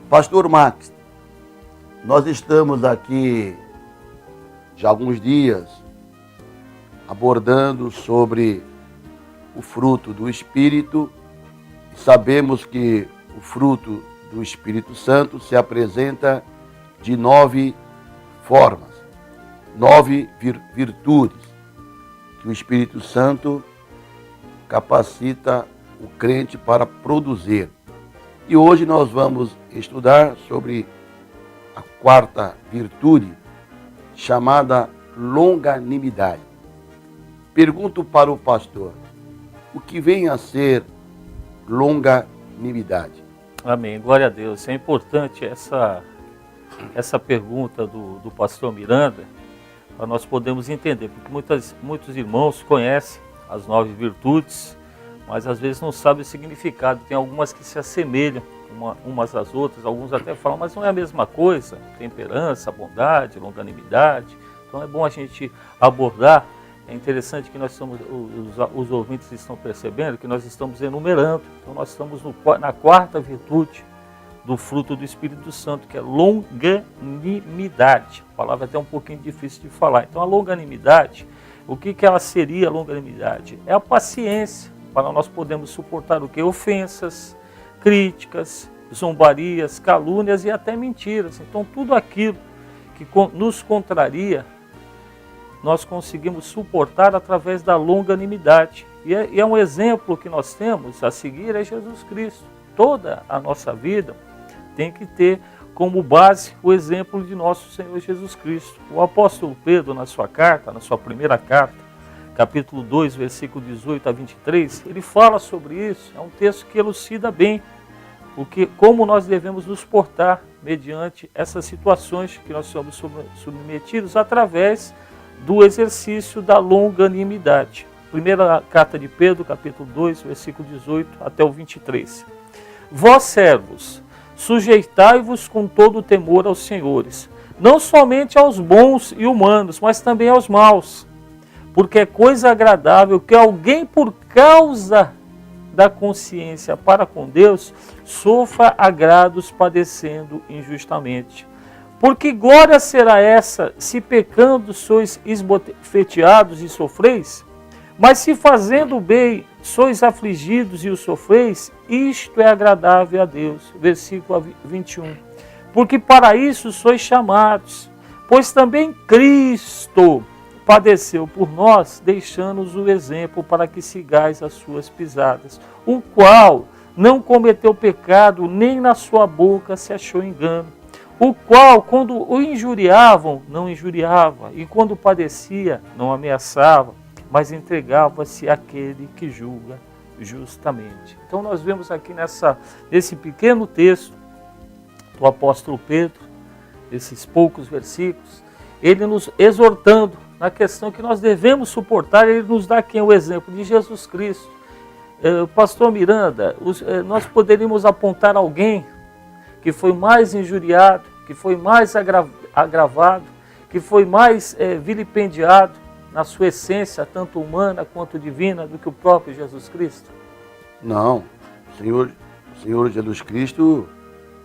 Pastor Max, nós estamos aqui já há alguns dias abordando sobre o fruto do Espírito. Sabemos que o fruto do Espírito Santo se apresenta de 9 formas, 9 virtudes que o Espírito Santo capacita o crente para produzir. E hoje nós vamos estudar sobre a 4ª virtude, chamada longanimidade. Pergunto para o pastor, o que vem a ser longanimidade? Amém, glória a Deus. É importante essa pergunta do pastor Miranda, para nós podermos entender, porque muitos irmãos conhecem as 9 virtudes, mas às vezes não sabem o significado. Tem algumas que se assemelham umas às outras, alguns até falam, mas não é a mesma coisa. Temperança, bondade, longanimidade. Então é bom a gente abordar. É interessante que nós estamos, os ouvintes estão percebendo que nós estamos enumerando. Então nós estamos na 4ª virtude do fruto do Espírito Santo, que é longanimidade. A palavra é até um pouquinho difícil de falar. Então a longanimidade, o que ela seria a longanimidade? É a paciência, para nós podermos suportar o quê? Ofensas, críticas, zombarias, calúnias e até mentiras. Então tudo aquilo que nos contraria, nós conseguimos suportar através da longanimidade. E é um exemplo que nós temos a seguir é Jesus Cristo. Toda a nossa vida tem que ter como base o exemplo de nosso Senhor Jesus Cristo. O apóstolo Pedro, na sua primeira carta, capítulo 2, versículo 18 a 23, ele fala sobre isso. É um texto que elucida bem como nós devemos nos portar mediante essas situações que nós somos submetidos através do exercício da longanimidade. Primeira carta de Pedro, capítulo 2, versículo 18 até o 23. Vós, servos, sujeitai-vos com todo o temor aos senhores, não somente aos bons e humanos, mas também aos maus, porque é coisa agradável que alguém, por causa da consciência para com Deus, sofra agrados padecendo injustamente. Porque glória será essa, se pecando sois esbofeteados e sofreis? Mas se fazendo o bem sois afligidos e o sofreis, isto é agradável a Deus. Versículo 21. Porque para isso sois chamados, pois também Cristo padeceu por nós, deixando-nos o exemplo para que sigais as suas pisadas, o qual não cometeu pecado, nem na sua boca se achou engano, o qual, quando o injuriavam, não injuriava, e quando padecia, não ameaçava, mas entregava-se àquele que julga justamente. Então nós vemos aqui nesse pequeno texto do apóstolo Pedro, esses poucos versículos, ele nos exortando na questão que nós devemos suportar. Ele nos dá aqui o exemplo de Jesus Cristo. Pastor Miranda, nós poderíamos apontar alguém que foi mais injuriado, que foi mais agravado, que foi mais vilipendiado na sua essência, tanto humana quanto divina, do que o próprio Jesus Cristo? Não, o Senhor Jesus Cristo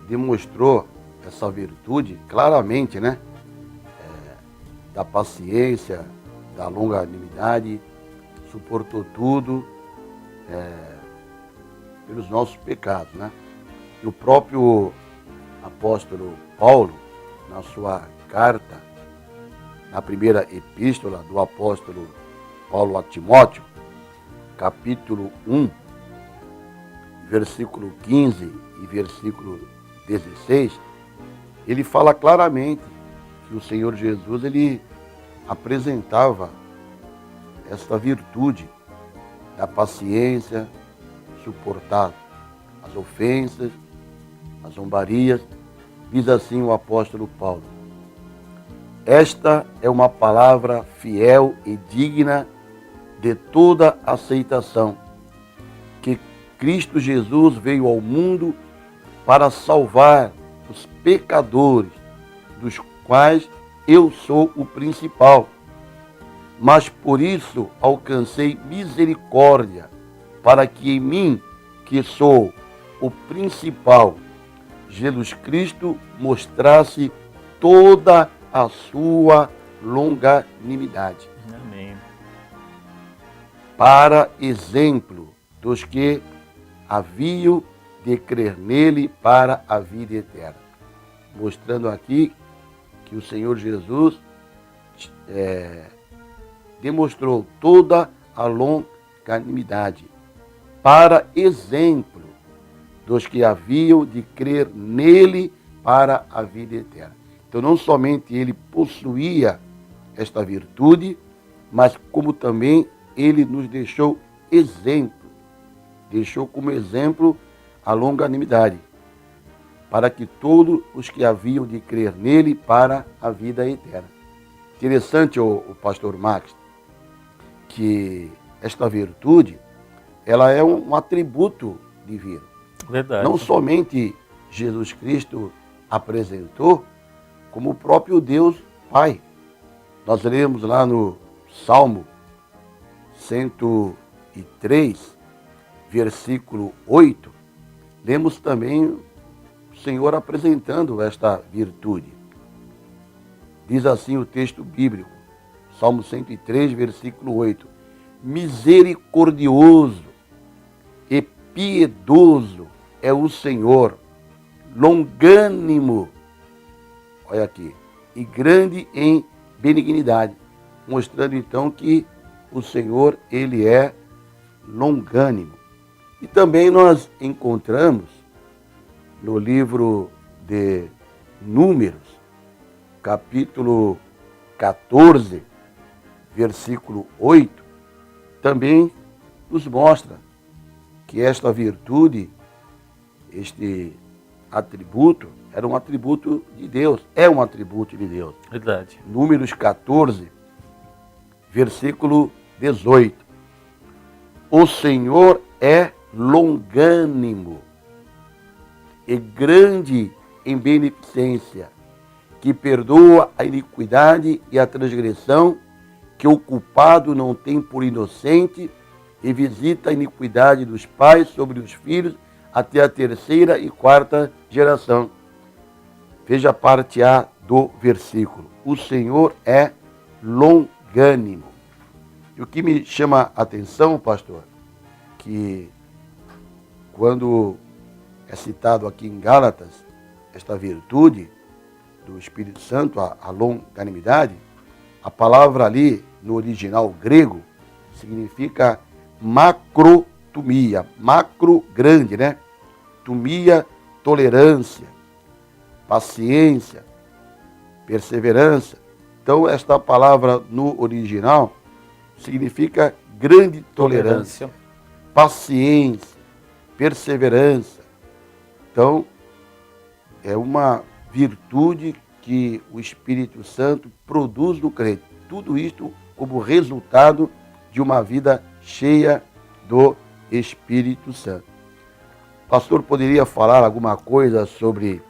demonstrou essa virtude claramente, né? Da paciência, da longanimidade, suportou tudo pelos nossos pecados, né? E o próprio apóstolo Paulo, na sua carta, na primeira epístola do apóstolo Paulo a Timóteo, capítulo 1, versículo 15 e versículo 16, ele fala claramente que o Senhor Jesus, ele apresentava esta virtude da paciência, suportar as ofensas, as zombarias. Diz assim o apóstolo Paulo: esta é uma palavra fiel e digna de toda aceitação, que Cristo Jesus veio ao mundo para salvar os pecadores, dos quais eu sou o principal. Mas por isso alcancei misericórdia, para que em mim, que sou o principal, Jesus Cristo mostrasse toda a sua longanimidade. Amém. Para exemplo dos que haviam de crer nele para a vida eterna. Mostrando aqui que o Senhor Jesus demonstrou toda a longanimidade para exemplo dos que haviam de crer nele para a vida eterna. Então, não somente ele possuía esta virtude, mas como também ele nos deixou exemplo, deixou como exemplo a longanimidade, para que todos os que haviam de crer nele para a vida eterna. Interessante, o pastor Max, que esta virtude, ela é um atributo divino. Verdade. Não somente Jesus Cristo apresentou, como o próprio Deus Pai. Nós lemos lá no Salmo 103, versículo 8, lemos também o Senhor apresentando esta virtude. Diz assim o texto bíblico, Salmo 103, versículo 8. Misericordioso e piedoso é o Senhor, longânimo, olha aqui, e grande em benignidade, mostrando então que o Senhor, ele é longânimo. E também nós encontramos no livro de Números, capítulo 14, versículo 8, também nos mostra que esta virtude, este atributo, era um atributo de Deus, é um atributo de Deus. Verdade. Números 14, versículo 18. O Senhor é longânimo e grande em beneficência, que perdoa a iniquidade e a transgressão, que o culpado não tem por inocente, e visita a iniquidade dos pais sobre os filhos até a terceira e quarta geração. Veja a parte A do versículo. O Senhor é longânimo. E o que me chama a atenção, pastor, que quando é citado aqui em Gálatas esta virtude do Espírito Santo, a longanimidade, a palavra ali no original grego significa macrotumia, macro grande, né? Tumia, tolerância, paciência, perseverança. Então, esta palavra no original significa grande tolerância, paciência, perseverança. Então, é uma virtude que o Espírito Santo produz no crente. Tudo isto como resultado de uma vida cheia do Espírito Santo. O pastor poderia falar alguma coisa sobre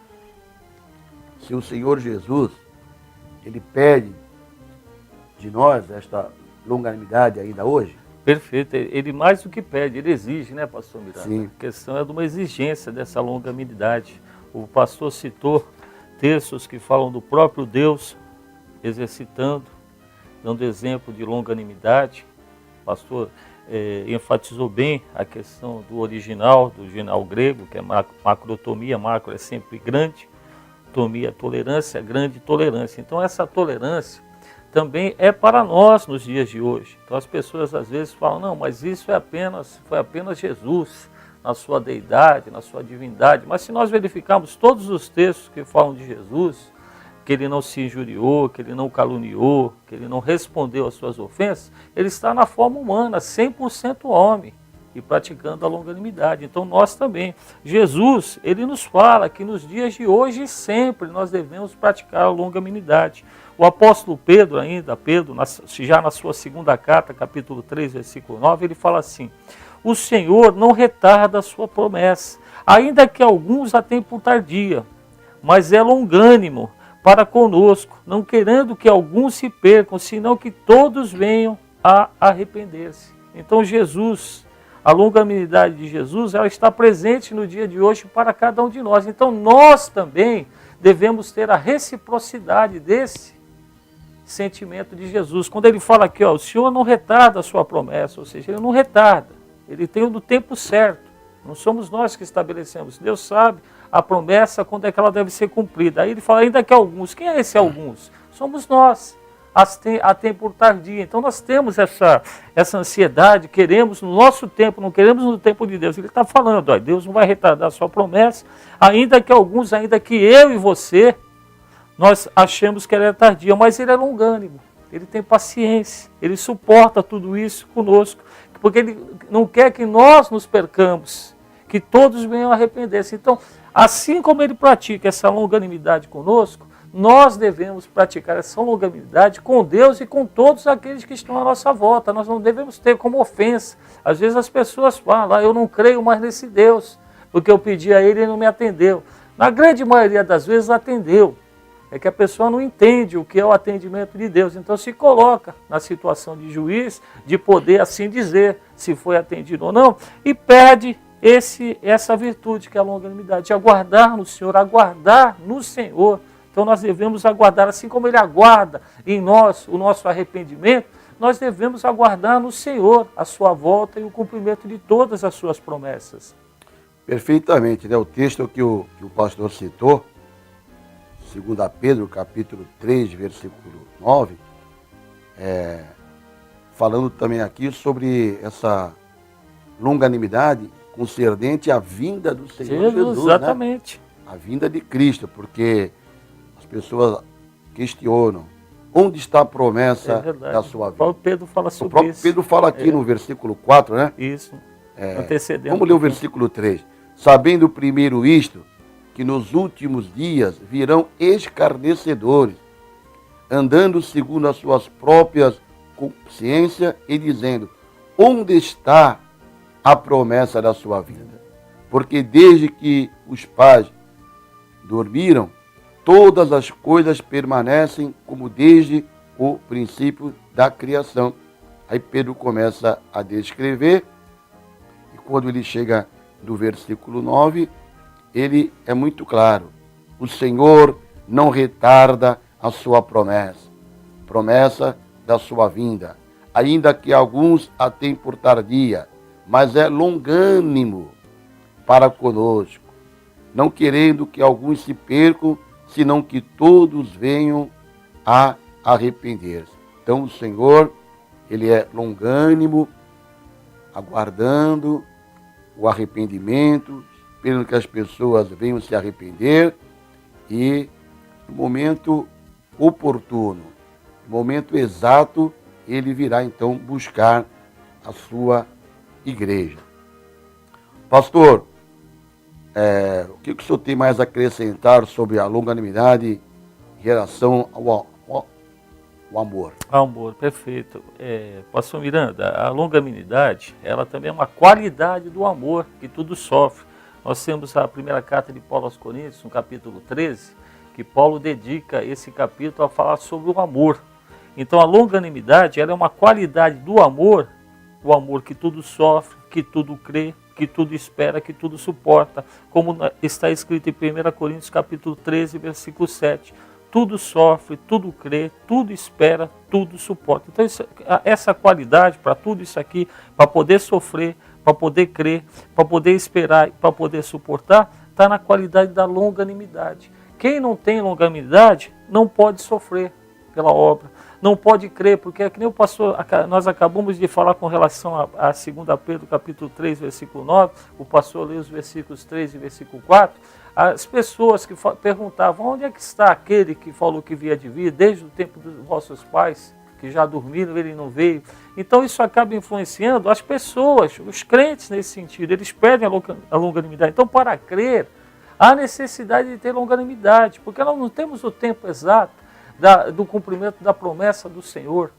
se o Senhor Jesus, ele pede de nós esta longanimidade ainda hoje? Perfeito. Ele mais do que pede, ele exige, né, pastor Miranda? Sim. A questão é de uma exigência dessa longanimidade. O pastor citou textos que falam do próprio Deus exercitando, dando exemplo de longanimidade. O pastor enfatizou bem a questão do original grego, que é macrotomia. Macro é sempre grande, tomia tolerância, grande tolerância. Então essa tolerância também é para nós nos dias de hoje. Então as pessoas às vezes falam, não, mas isso foi apenas Jesus, na sua deidade, na sua divindade. Mas se nós verificarmos todos os textos que falam de Jesus, que ele não se injuriou, que ele não caluniou, que ele não respondeu às suas ofensas, ele está na forma humana, 100% homem, e praticando a longanimidade. Então nós também. Jesus, ele nos fala que nos dias de hoje e sempre nós devemos praticar a longanimidade. O apóstolo Pedro já na sua segunda carta, capítulo 3, versículo 9, ele fala assim: o Senhor não retarda a sua promessa, ainda que alguns a tenham por tardia, mas é longânimo para conosco, não querendo que alguns se percam, senão que todos venham a arrepender-se. Então Jesus, A longanimidade de Jesus, ela está presente no dia de hoje para cada um de nós. Então nós também devemos ter a reciprocidade desse sentimento de Jesus. Quando ele fala aqui, ó, o Senhor não retarda a sua promessa, ou seja, ele não retarda, ele tem o do tempo certo. Não somos nós que estabelecemos. Deus sabe a promessa, quando é que ela deve ser cumprida. Aí ele fala, ainda que alguns. Quem é esse alguns? Somos nós. A tempo tardia. Então nós temos essa ansiedade, queremos no nosso tempo, não queremos no tempo de Deus. Ele está falando, ó, Deus não vai retardar a sua promessa, ainda que alguns, ainda que eu e você, nós achamos que ela é tardia, mas ele é longânimo, ele tem paciência, ele suporta tudo isso conosco, porque ele não quer que nós nos percamos, que todos venham a arrepender-se. Então, assim como ele pratica essa longanimidade conosco, nós devemos praticar essa longanimidade com Deus e com todos aqueles que estão à nossa volta. Nós não devemos ter como ofensa. Às vezes as pessoas falam, eu não creio mais nesse Deus, porque eu pedi a ele e ele não me atendeu. Na grande maioria das vezes atendeu. É que a pessoa não entende o que é o atendimento de Deus. Então se coloca na situação de juiz, de poder assim dizer se foi atendido ou não, e perde essa virtude que é a longanimidade, de aguardar no Senhor, aguardar no Senhor. Então nós devemos aguardar, assim como Ele aguarda em nós o nosso arrependimento, nós devemos aguardar no Senhor a sua volta e o cumprimento de todas as suas promessas. Perfeitamente, né? O texto que o pastor citou, 2 Pedro, capítulo 3, versículo 9, falando também aqui sobre essa longanimidade concernente à vinda do Senhor Jesus. Exatamente. Né? A vinda de Cristo, porque as pessoas questionam onde está a promessa da sua vida. O próprio Pedro fala sobre isso. O próprio Pedro fala aqui no versículo 4, né? Isso, antecedendo. Vamos ler o versículo 3. Sabendo primeiro isto, que nos últimos dias virão escarnecedores, andando segundo as suas próprias consciências e dizendo, onde está a promessa da sua vida? Porque desde que os pais dormiram, todas as coisas permanecem como desde o princípio da criação. Aí Pedro começa a descrever, e quando ele chega no versículo 9, ele é muito claro. O Senhor não retarda a sua promessa da sua vinda, ainda que alguns a tenham por tardia, mas é longânimo para conosco, não querendo que alguns se percam, senão que todos venham a arrepender-se. Então o Senhor, Ele é longânimo, aguardando o arrependimento, esperando que as pessoas venham se arrepender e no momento oportuno, no momento exato, Ele virá então buscar a sua igreja. Pastor, o que o senhor tem mais a acrescentar sobre a longanimidade em relação ao amor? Amor, perfeito. Pastor Miranda, a longanimidade, ela também é uma qualidade do amor que tudo sofre. Nós temos a primeira carta de Paulo aos Coríntios, no capítulo 13, que Paulo dedica esse capítulo a falar sobre o amor. Então a longanimidade, ela é uma qualidade do amor, o amor que tudo sofre, que tudo crê, que tudo espera, que tudo suporta, como está escrito em 1 Coríntios capítulo 13, versículo 7. Tudo sofre, tudo crê, tudo espera, tudo suporta. Então essa qualidade para tudo isso aqui, para poder sofrer, para poder crer, para poder esperar, para poder suportar, está na qualidade da longanimidade. Quem não tem longanimidade não pode sofrer pela obra, não pode crer, porque é que nem o pastor, nós acabamos de falar com relação a 2 Pedro capítulo 3, versículo 9, o pastor leu os versículos 3 e versículo 4, as pessoas que perguntavam, onde é que está aquele que falou que havia de vir, desde o tempo dos vossos pais, que já dormiram, ele não veio. Então isso acaba influenciando as pessoas, os crentes nesse sentido, eles perdem a longanimidade. Então para crer, há necessidade de ter longanimidade, porque nós não temos o tempo exato do cumprimento da promessa do Senhor.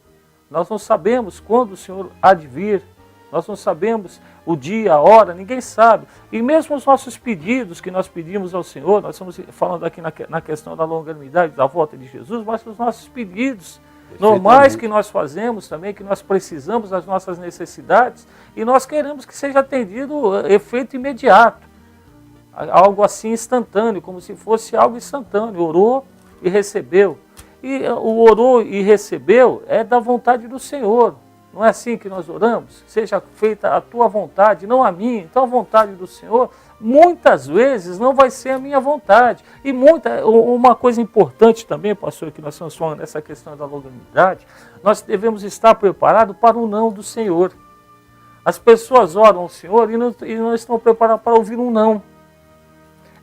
Nós não sabemos quando o Senhor há de vir, nós não sabemos o dia, a hora, ninguém sabe. E mesmo os nossos pedidos que nós pedimos ao Senhor, nós estamos falando aqui na questão da longanimidade, da volta de Jesus, mas os nossos pedidos normais que nós fazemos também, que nós precisamos das nossas necessidades, e nós queremos que seja atendido efeito imediato, algo assim instantâneo, como se fosse algo instantâneo, orou e recebeu. E o orou e recebeu é da vontade do Senhor. Não é assim que nós oramos? Seja feita a tua vontade, não a minha. Então a vontade do Senhor, muitas vezes, não vai ser a minha vontade. E uma coisa importante também, pastor, que nós estamos falando nessa questão da longanimidade, nós devemos estar preparados para o não do Senhor. As pessoas oram ao Senhor e não estão preparadas para ouvir um não.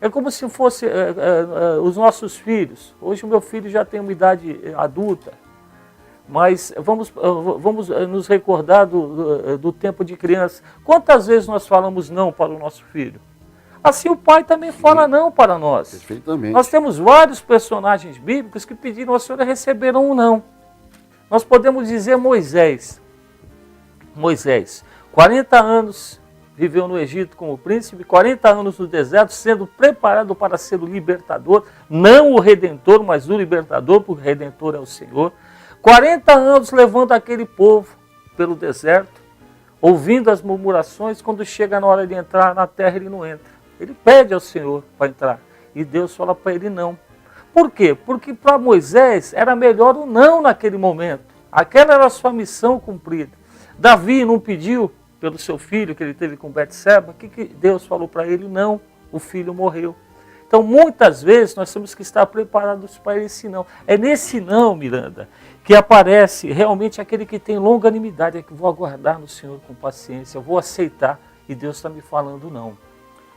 É como se fosse os nossos filhos. Hoje o meu filho já tem uma idade adulta, mas vamos nos recordar do tempo de criança. Quantas vezes nós falamos não para o nosso filho? Assim o pai também fala não para nós. Perfeitamente. Nós temos vários personagens bíblicos que pediram ao Senhor e receberam um não. Nós podemos dizer Moisés. Moisés, 40 anos viveu no Egito como príncipe, 40 anos no deserto, sendo preparado para ser o libertador, não o redentor, mas o libertador, porque o redentor é o Senhor. 40 anos levando aquele povo pelo deserto, ouvindo as murmurações, quando chega na hora de entrar na terra ele não entra. Ele pede ao Senhor para entrar, e Deus fala para ele não. Por quê? Porque para Moisés era melhor o não naquele momento. Aquela era a sua missão cumprida. Davi não pediu pelo seu filho que ele teve com Betseba, o que Deus falou para ele? Não, o filho morreu. Então, muitas vezes, nós temos que estar preparados para esse não. É nesse não, Miranda, que aparece realmente aquele que tem longanimidade, é que vou aguardar no Senhor com paciência, eu vou aceitar, e Deus está me falando não.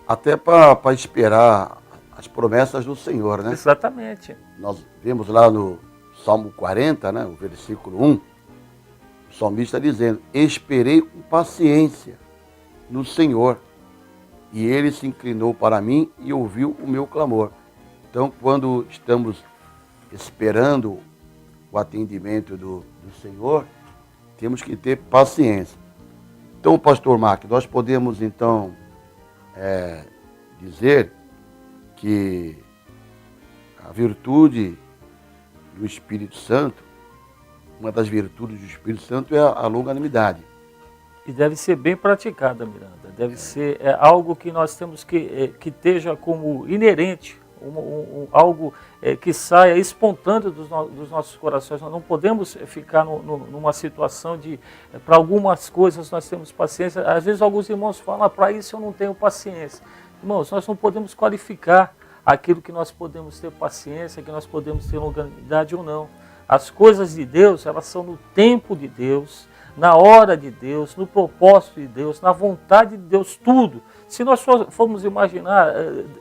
Até para esperar as promessas do Senhor, né? Exatamente. Nós vemos lá no Salmo 40, né, o versículo 1, o salmista dizendo: esperei com paciência no Senhor, e ele se inclinou para mim e ouviu o meu clamor. Então, quando estamos esperando o atendimento do Senhor, temos que ter paciência. Então, pastor Mark, nós podemos então dizer que a virtude do Espírito Santo, uma das virtudes do Espírito Santo é a longanimidade. E deve ser bem praticada, Miranda. Deve ser algo que nós temos que esteja como inerente, algo que saia espontâneo dos nossos corações. Nós não podemos ficar numa situação de, para algumas coisas nós temos paciência. Às vezes alguns irmãos falam, para isso eu não tenho paciência. Irmãos, nós não podemos qualificar aquilo que nós podemos ter paciência, que nós podemos ter longanimidade ou não. As coisas de Deus, elas são no tempo de Deus, na hora de Deus, no propósito de Deus, na vontade de Deus, tudo. Se nós formos imaginar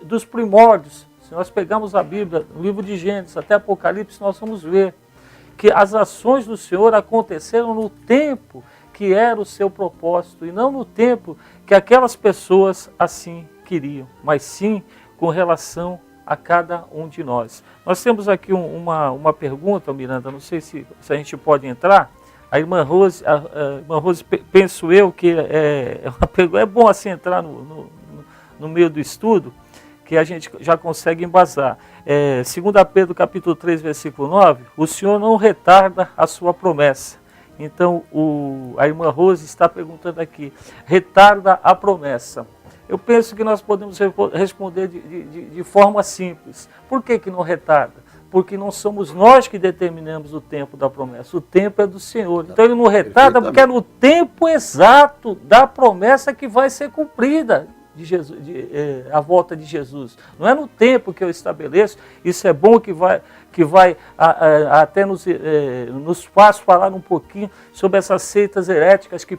dos primórdios, se nós pegarmos a Bíblia, no livro de Gênesis até Apocalipse, nós vamos ver que as ações do Senhor aconteceram no tempo que era o seu propósito, e não no tempo que aquelas pessoas assim queriam, mas sim com relação a cada um de nós. Nós temos aqui uma pergunta, Miranda, não sei se a gente pode entrar. A irmã Rose, penso eu que uma pergunta, é bom assim entrar no meio do estudo, que a gente já consegue embasar. 2 Pedro capítulo 3, versículo 9, o Senhor não retarda a sua promessa. Então, a irmã Rose está perguntando aqui, retarda a promessa. Eu penso que nós podemos responder de forma simples. Por que não retarda? Porque não somos nós que determinamos o tempo da promessa. O tempo é do Senhor. Então ele não retarda porque é no tempo exato da promessa que vai ser cumprida a volta de Jesus. Não é no tempo que eu estabeleço. Isso é bom que vai até nos faz falar um pouquinho sobre essas seitas heréticas que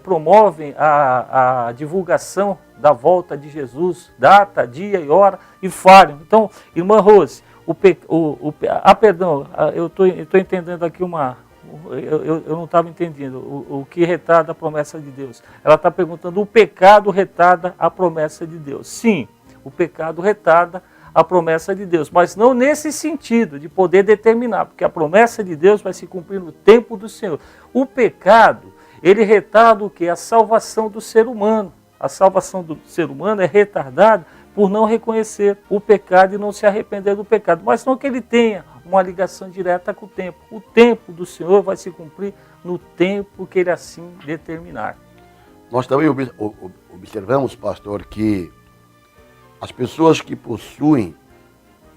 promovem a divulgação da volta de Jesus, data, dia e hora, e falham. Então, irmã Rose, perdão, eu estou entendendo aqui eu não estava entendendo o que retarda a promessa de Deus. Ela está perguntando, o pecado retarda a promessa de Deus. Sim, o pecado retarda a promessa de Deus, mas não nesse sentido de poder determinar, porque a promessa de Deus vai se cumprir no tempo do Senhor. O pecado, ele retarda o quê? A salvação do ser humano. A salvação do ser humano é retardada por não reconhecer o pecado e não se arrepender do pecado. Mas não que ele tenha uma ligação direta com o tempo. O tempo do Senhor vai se cumprir no tempo que Ele assim determinar. Nós também observamos, pastor, que as pessoas que possuem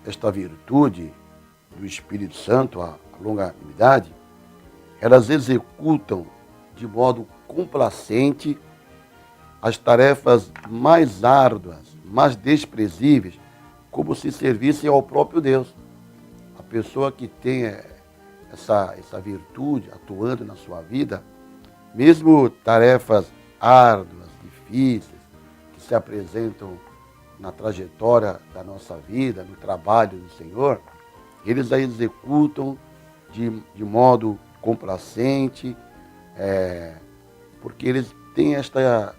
esta virtude do Espírito Santo, a longanimidade, elas executam de modo complacente as tarefas mais árduas, mais desprezíveis, como se servissem ao próprio Deus. A pessoa que tem essa virtude atuando na sua vida, mesmo tarefas árduas, difíceis, que se apresentam na trajetória da nossa vida, no trabalho do Senhor, eles a executam de modo complacente, porque eles têm esta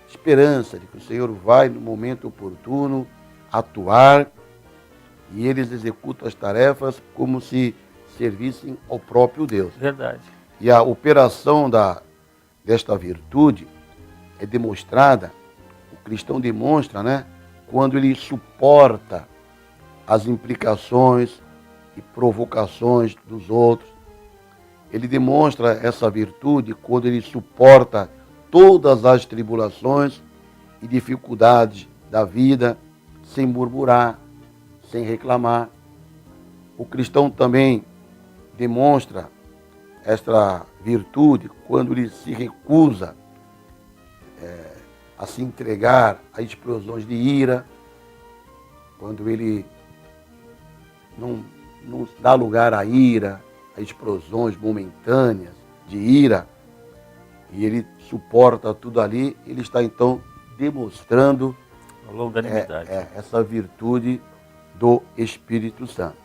esperança de que o Senhor vai, no momento oportuno, atuar, e eles executam as tarefas como se servissem ao próprio Deus. Verdade. E a operação desta virtude é demonstrada, o cristão demonstra, né, quando ele suporta as implicações e provocações dos outros. Ele demonstra essa virtude quando ele suporta todas as tribulações e dificuldades da vida sem murmurar, sem reclamar. O cristão também demonstra esta virtude quando ele se recusa a se entregar a explosões de ira, quando ele não dá lugar à ira, a explosões momentâneas de ira, e ele suporta tudo ali, ele está então demonstrando A longanimidade. essa virtude do Espírito Santo.